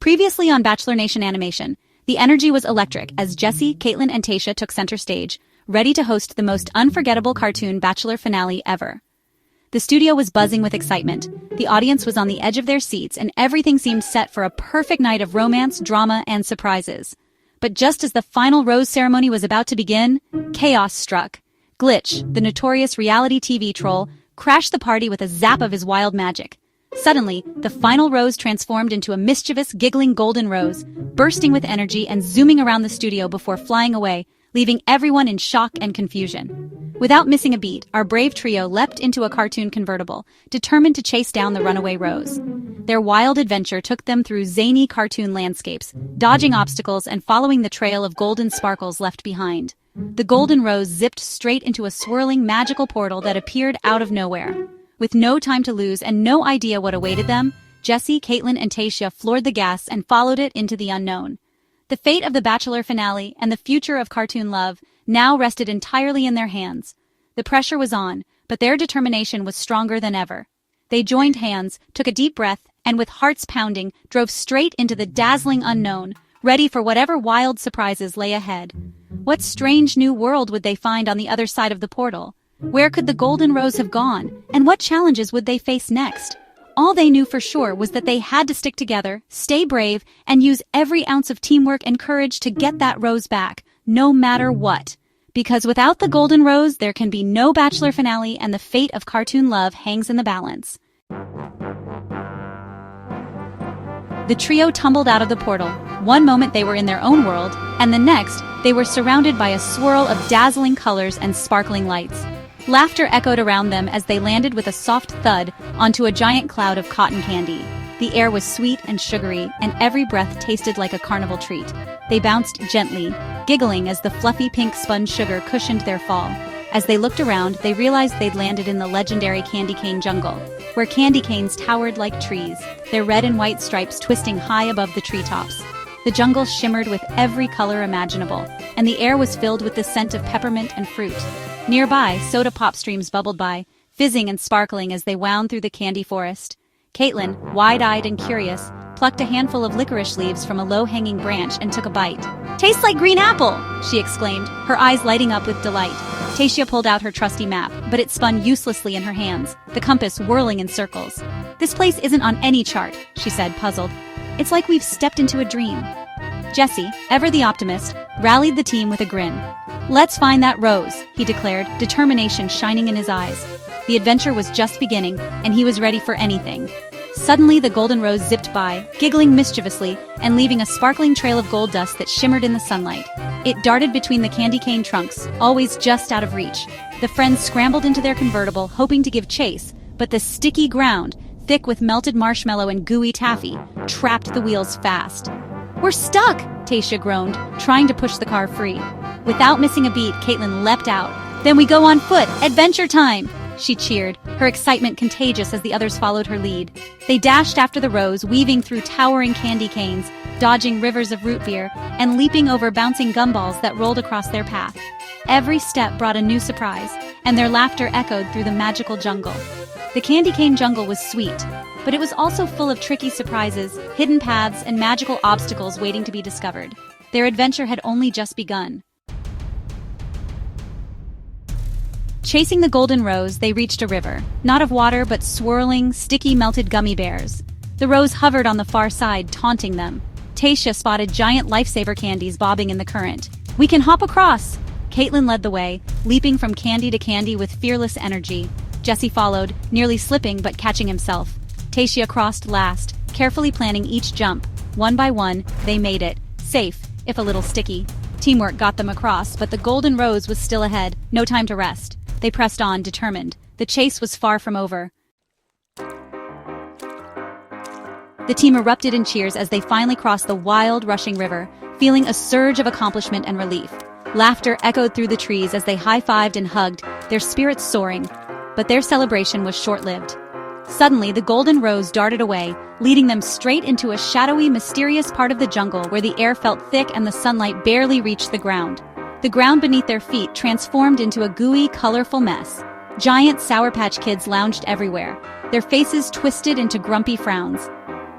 Previously on Bachelor Nation Animation, the energy was electric as Jesse, Caitlin, and Tayshia took center stage, ready to host the most unforgettable cartoon Bachelor finale ever. The studio was buzzing with excitement, the audience was on the edge of their seats, and everything seemed set for a perfect night of romance, drama, and surprises. But just as the final rose ceremony was about to begin, chaos struck. Glitch, the notorious reality TV troll, crashed the party with a zap of his wild magic. Suddenly, the final rose transformed into a mischievous, giggling golden rose, bursting with energy and zooming around the studio before flying away, leaving everyone in shock and confusion. Without missing a beat, our brave trio leapt into a cartoon convertible, determined to chase down the runaway rose. Their wild adventure took them through zany cartoon landscapes, dodging obstacles and following the trail of golden sparkles left behind. The golden rose zipped straight into a swirling, magical portal that appeared out of nowhere. With no time to lose and no idea what awaited them, Jesse, Caitlin, and Tayshia floored the gas and followed it into the unknown. The fate of the Bachelor finale and the future of cartoon love now rested entirely in their hands. The pressure was on, but their determination was stronger than ever. They joined hands, took a deep breath, and with hearts pounding, drove straight into the dazzling unknown, ready for whatever wild surprises lay ahead. What strange new world would they find on the other side of the portal? Where could the golden rose have gone, and what challenges would they face next? All they knew for sure was that they had to stick together, stay brave, and use every ounce of teamwork and courage to get that rose back, no matter what. Because without the golden rose, there can be no Bachelor finale, and the fate of cartoon love hangs in the balance. The trio tumbled out of the portal. One moment they were in their own world, and the next, they were surrounded by a swirl of dazzling colors and sparkling lights. Laughter echoed around them as they landed with a soft thud onto a giant cloud of cotton candy. The air was sweet and sugary, and every breath tasted like a carnival treat. They bounced gently, giggling as the fluffy pink sponge sugar cushioned their fall. As they looked around, they realized they'd landed in the legendary candy cane jungle, where candy canes towered like trees, their red and white stripes twisting high above the treetops. The jungle shimmered with every color imaginable, and the air was filled with the scent of peppermint and fruit. Nearby, soda pop streams bubbled by, fizzing and sparkling as they wound through the candy forest. Caitlin, wide-eyed and curious, plucked a handful of licorice leaves from a low-hanging branch and took a bite. "Tastes like green apple!" she exclaimed, her eyes lighting up with delight. Tayshia pulled out her trusty map, but it spun uselessly in her hands, the compass whirling in circles. "This place isn't on any chart," she said, puzzled. "It's like we've stepped into a dream." Jesse, ever the optimist, rallied the team with a grin. "Let's find that rose," he declared, determination shining in his eyes. The adventure was just beginning, and he was ready for anything. Suddenly, the golden rose zipped by, giggling mischievously, and leaving a sparkling trail of gold dust that shimmered in the sunlight. It darted between the candy cane trunks, always just out of reach. The friends scrambled into their convertible, hoping to give chase, but the sticky ground, thick with melted marshmallow and gooey taffy, trapped the wheels fast. "We're stuck!" Tayshia groaned, trying to push the car free. Without missing a beat, Caitlin leapt out. "Then we go on foot! Adventure time!" she cheered, her excitement contagious as the others followed her lead. They dashed after the rose, weaving through towering candy canes, dodging rivers of root beer, and leaping over bouncing gumballs that rolled across their path. Every step brought a new surprise, and their laughter echoed through the magical jungle. The candy cane jungle was sweet, but it was also full of tricky surprises, hidden paths, and magical obstacles waiting to be discovered. Their adventure had only just begun. Chasing the golden rose, they reached a river, not of water but swirling, sticky melted gummy bears. The rose hovered on the far side, taunting them. Tayshia spotted giant lifesaver candies bobbing in the current. "We can hop across!" Caitlin led the way, leaping from candy to candy with fearless energy. Jesse followed, nearly slipping but catching himself. Tayshia crossed last, carefully planning each jump. One by one, they made it, safe, if a little sticky. Teamwork got them across, but the golden rose was still ahead, no time to rest. They pressed on, determined. The chase was far from over. The team erupted in cheers as they finally crossed the wild, rushing river, feeling a surge of accomplishment and relief. Laughter echoed through the trees as they high-fived and hugged, their spirits soaring. But their celebration was short-lived. Suddenly, the golden rose darted away, leading them straight into a shadowy, mysterious part of the jungle where the air felt thick and the sunlight barely reached the ground. The ground beneath their feet transformed into a gooey, colorful mess. Giant Sour Patch Kids lounged everywhere, their faces twisted into grumpy frowns.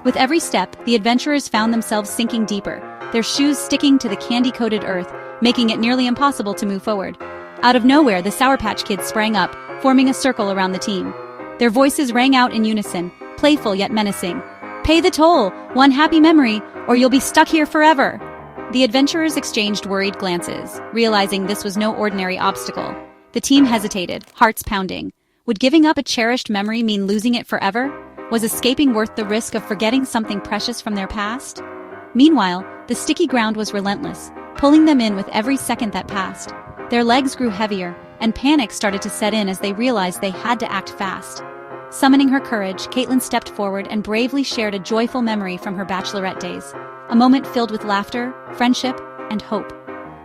With every step, the adventurers found themselves sinking deeper, their shoes sticking to the candy-coated earth, making it nearly impossible to move forward. Out of nowhere, the Sour Patch Kids sprang up, forming a circle around the team. Their voices rang out in unison, playful yet menacing. "Pay the toll, one happy memory, or you'll be stuck here forever." The adventurers exchanged worried glances, realizing this was no ordinary obstacle. The team hesitated, hearts pounding. Would giving up a cherished memory mean losing it forever? Was escaping worth the risk of forgetting something precious from their past? Meanwhile, the sticky ground was relentless, pulling them in with every second that passed. Their legs grew heavier, and panic started to set in as they realized they had to act fast. Summoning her courage, Caitlin stepped forward and bravely shared a joyful memory from her bachelorette days, a moment filled with laughter, friendship, and hope.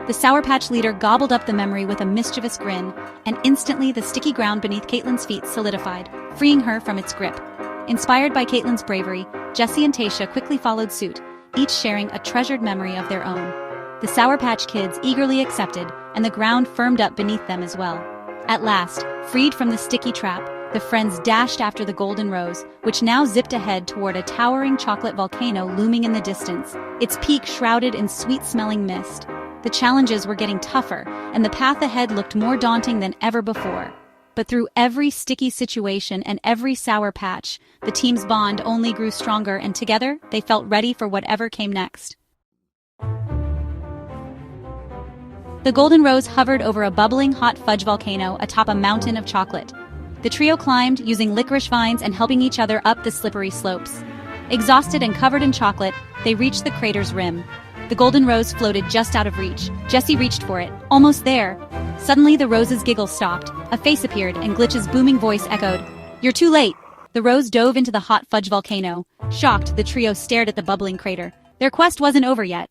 The Sour Patch leader gobbled up the memory with a mischievous grin, and instantly the sticky ground beneath Caitlin's feet solidified, freeing her from its grip. Inspired by Caitlin's bravery, Jessie and Tasha quickly followed suit, each sharing a treasured memory of their own. The Sour Patch Kids eagerly accepted, and the ground firmed up beneath them as well. At last, freed from the sticky trap, the friends dashed after the golden rose, which now zipped ahead toward a towering chocolate volcano looming in the distance, its peak shrouded in sweet-smelling mist. The challenges were getting tougher, and the path ahead looked more daunting than ever before. But through every sticky situation and every sour patch, the team's bond only grew stronger, and together, they felt ready for whatever came next. The golden rose hovered over a bubbling hot fudge volcano atop a mountain of chocolate. The trio climbed, using licorice vines and helping each other up the slippery slopes. Exhausted and covered in chocolate, they reached the crater's rim. The golden rose floated just out of reach. Jessie reached for it, almost there. Suddenly, the rose's giggle stopped. A face appeared, and Glitch's booming voice echoed, "You're too late!" The rose dove into the hot fudge volcano. Shocked, the trio stared at the bubbling crater. Their quest wasn't over yet.